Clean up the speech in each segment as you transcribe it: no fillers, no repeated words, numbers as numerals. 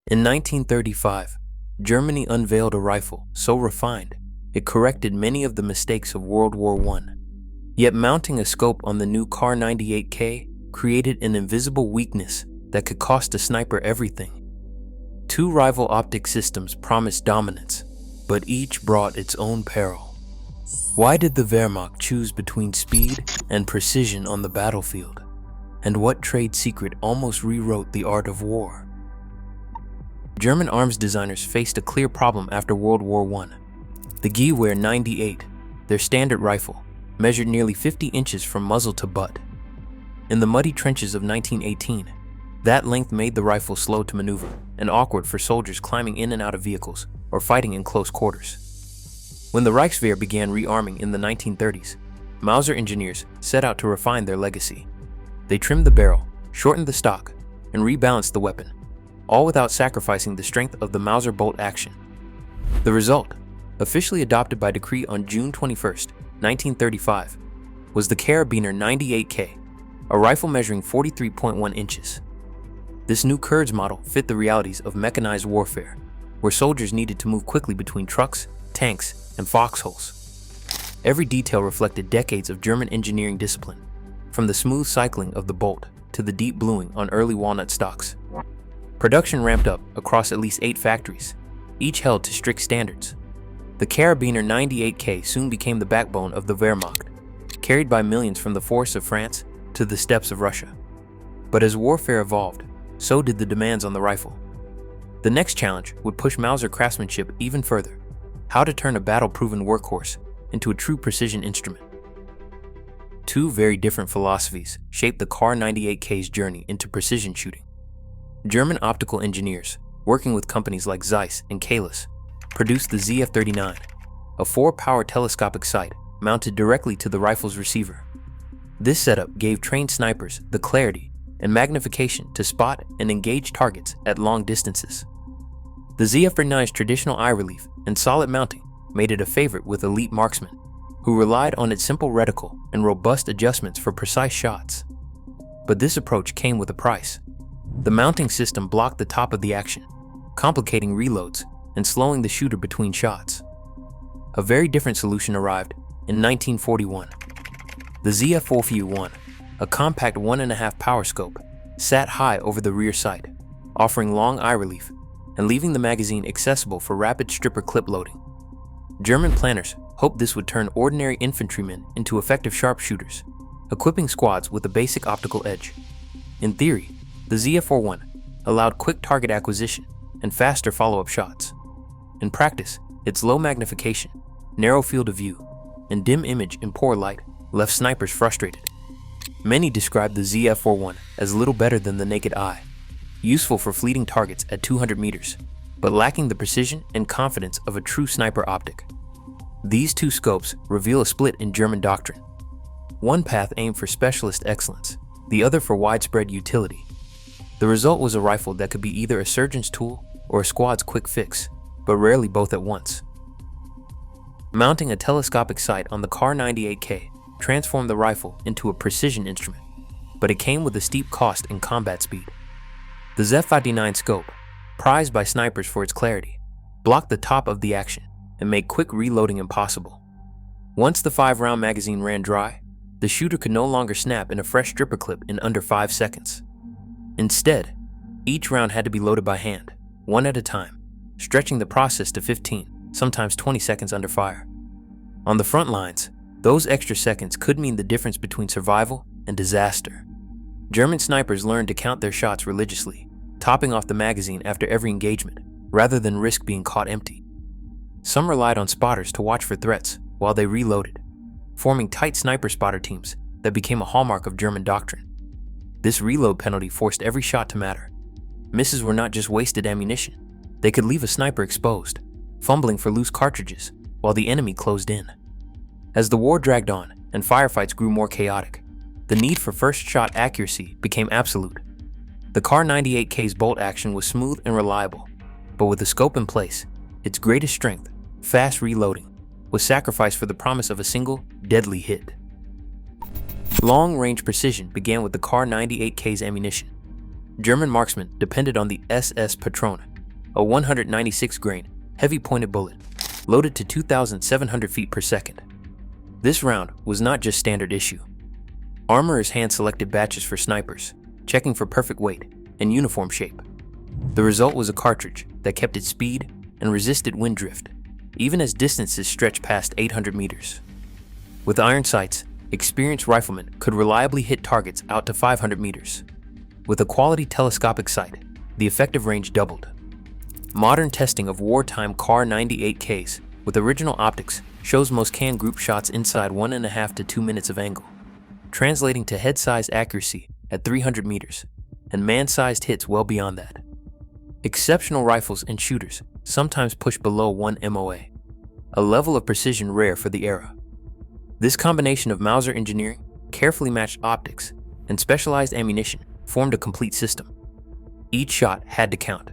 In 1935, Germany unveiled a rifle so refined it corrected many of the mistakes of World War I. Yet mounting a scope on the new Kar98k created an invisible weakness that could cost a sniper everything. Two rival optic systems promised dominance, but each brought its own peril. Why did the Wehrmacht choose between speed and precision on the battlefield? And what trade secret almost rewrote the art of war? German arms designers faced a clear problem after World War I. The WWII, their standard rifle, measured nearly 50 inches from muzzle to butt. In the muddy trenches of 1918, that length made the rifle slow to maneuver and awkward for soldiers climbing in and out of vehicles or fighting in close quarters. When the Reichswehr began rearming in the 1930s, Mauser engineers set out to refine their legacy. They trimmed the barrel, shortened the stock, and rebalanced the weapon, all without sacrificing the strength of the Mauser bolt action. The result, officially adopted by decree on June 21, 1935, was the Kar98k, a rifle measuring 43.1 inches. This new Kurz model fit the realities of mechanized warfare, where soldiers needed to move quickly between trucks, tanks, and foxholes. Every detail reflected decades of German engineering discipline, from the smooth cycling of the bolt to the deep bluing on early walnut stocks. Production ramped up across at least 8 factories, each held to strict standards. The Kar98k soon became the backbone of the Wehrmacht, carried by millions from the forests of France to the steppes of Russia. But as warfare evolved, so did the demands on the rifle. The next challenge would push Mauser craftsmanship even further: how to turn a battle-proven workhorse into a true precision instrument. Two very different philosophies shaped the Kar98k's journey into precision shooting. German optical engineers, working with companies like Zeiss and Kalis, produced the ZF-39, a 4-power telescopic sight mounted directly to the rifle's receiver. This setup gave trained snipers the clarity and magnification to spot and engage targets at long distances. The ZF-39's traditional eye relief and solid mounting made it a favorite with elite marksmen, who relied on its simple reticle and robust adjustments for precise shots. But this approach came with a price. The mounting system blocked the top of the action, complicating reloads and slowing the shooter between shots. A very different solution arrived in 1941. The ZF-4FU-1, a compact 1.5 power scope, sat high over the rear sight, offering long eye relief and leaving the magazine accessible for rapid stripper clip loading. German planners hoped this would turn ordinary infantrymen into effective sharpshooters, equipping squads with a basic optical edge. In theory, the ZF-41 allowed quick target acquisition and faster follow-up shots. In practice, its low magnification, narrow field of view, and dim image in poor light left snipers frustrated. Many described the ZF-41 as little better than the naked eye, useful for fleeting targets at 200 meters, but lacking the precision and confidence of a true sniper optic. These two scopes reveal a split in German doctrine. One path aimed for specialist excellence, the other for widespread utility. The result was a rifle that could be either a surgeon's tool or a squad's quick fix, but rarely both at once. Mounting a telescopic sight on the Kar98k transformed the rifle into a precision instrument, but it came with a steep cost in combat speed. The ZF-59 scope, prized by snipers for its clarity, blocked the top of the action and made quick reloading impossible. Once the 5-round magazine ran dry, the shooter could no longer snap in a fresh stripper clip in under 5 seconds. Instead, each round had to be loaded by hand, one at a time, stretching the process to 15, sometimes 20 seconds under fire. On the front lines, those extra seconds could mean the difference between survival and disaster. German snipers learned to count their shots religiously, topping off the magazine after every engagement, rather than risk being caught empty. Some relied on spotters to watch for threats while they reloaded, forming tight sniper spotter teams that became a hallmark of German doctrine. This reload penalty forced every shot to matter. Misses were not just wasted ammunition. They could leave a sniper exposed, fumbling for loose cartridges while the enemy closed in. As the war dragged on and firefights grew more chaotic, the need for first shot accuracy became absolute. The Kar98k's bolt action was smooth and reliable, but with the scope in place, its greatest strength, fast reloading, was sacrificed for the promise of a single, deadly hit. Long-range precision began with the Kar98k's ammunition. German marksmen depended on the SS Patrone a 196-grain, heavy-pointed bullet, loaded to 2,700 feet per second. This round was not just standard issue. Armorers hand-selected batches for snipers, checking for perfect weight and uniform shape. The result was a cartridge that kept its speed and resisted wind drift, even as distances stretched past 800 meters. With iron sights, experienced riflemen could reliably hit targets out to 500 meters. With a quality telescopic sight, the effective range doubled. Modern testing of wartime Kar98ks with original optics shows most can group shots inside 1.5 to 2 minutes of angle, translating to head-size accuracy at 300 meters and man-sized hits well beyond that. Exceptional rifles and shooters sometimes push below 1 MOA, a level of precision rare for the era. This combination of Mauser engineering, carefully matched optics, and specialized ammunition formed a complete system. Each shot had to count.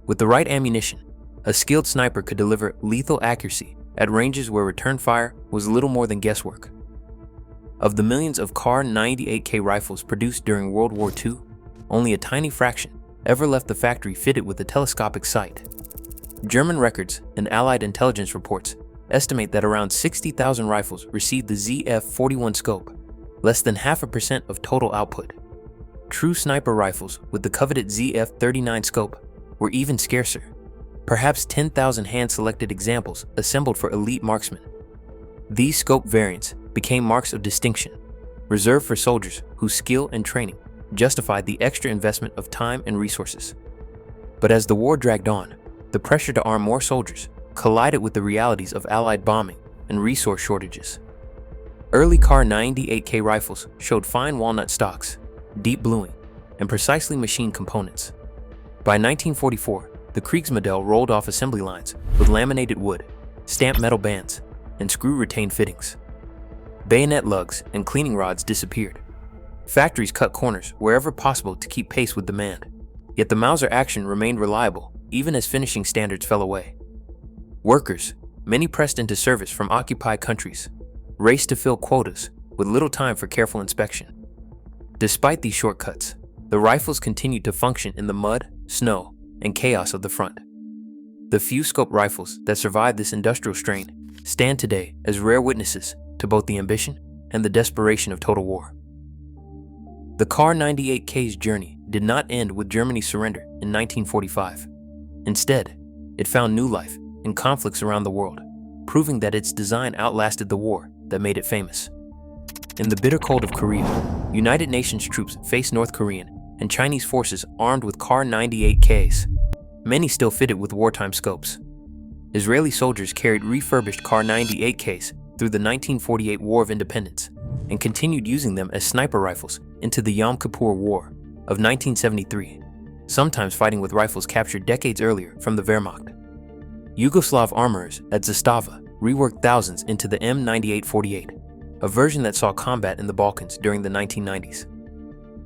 With the right ammunition, a skilled sniper could deliver lethal accuracy at ranges where return fire was little more than guesswork. Of the millions of Kar98k rifles produced during World War II, only a tiny fraction ever left the factory fitted with a telescopic sight. German records and Allied intelligence reports estimate that around 60,000 rifles received the ZF-41 scope, less than 0.5% of total output. True sniper rifles with the coveted ZF-39 scope were even scarcer, perhaps 10,000 hand-selected examples assembled for elite marksmen. These scope variants became marks of distinction, reserved for soldiers whose skill and training justified the extra investment of time and resources. But as the war dragged on, the pressure to arm more soldiers collided with the realities of Allied bombing and resource shortages. Early Kar98k rifles showed fine walnut stocks, deep bluing, and precisely machined components. By 1944, the Kriegsmodell rolled off assembly lines with laminated wood, stamped metal bands, and screw-retained fittings. Bayonet lugs and cleaning rods disappeared. Factories cut corners wherever possible to keep pace with demand, yet the Mauser action remained reliable even as finishing standards fell away. Workers, many pressed into service from occupied countries, raced to fill quotas with little time for careful inspection. Despite these shortcuts, the rifles continued to function in the mud, snow, and chaos of the front. The few scope rifles that survived this industrial strain stand today as rare witnesses to both the ambition and the desperation of total war. The Kar98k's journey did not end with Germany's surrender in 1945. Instead, it found new life in conflicts around the world, proving that its design outlasted the war that made it famous. In the bitter cold of Korea, United Nations troops faced North Korean and Chinese forces armed with Kar98ks, many still fitted with wartime scopes. Israeli soldiers carried refurbished Kar98ks through the 1948 War of Independence and continued using them as sniper rifles into the Yom Kippur War of 1973, sometimes fighting with rifles captured decades earlier from the Wehrmacht. Yugoslav armorers at Zastava reworked thousands into the M9848, a version that saw combat in the Balkans during the 1990s.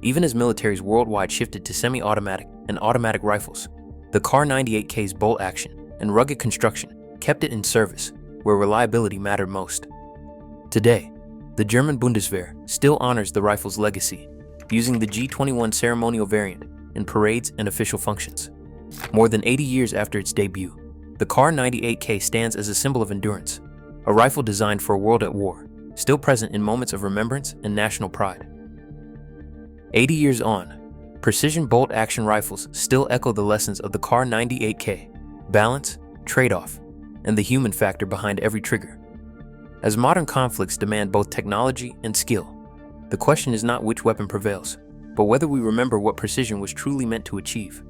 Even as militaries worldwide shifted to semi-automatic and automatic rifles, the Kar98k's bolt action and rugged construction kept it in service where reliability mattered most. Today, the German Bundeswehr still honors the rifle's legacy, using the G21 ceremonial variant in parades and official functions. More than 80 years after its debut, the Kar98k stands as a symbol of endurance, a rifle designed for a world at war, still present in moments of remembrance and national pride. 80 years on, precision bolt-action rifles still echo the lessons of the Kar98k: balance, trade-off, and the human factor behind every trigger. As modern conflicts demand both technology and skill, the question is not which weapon prevails, but whether we remember what precision was truly meant to achieve.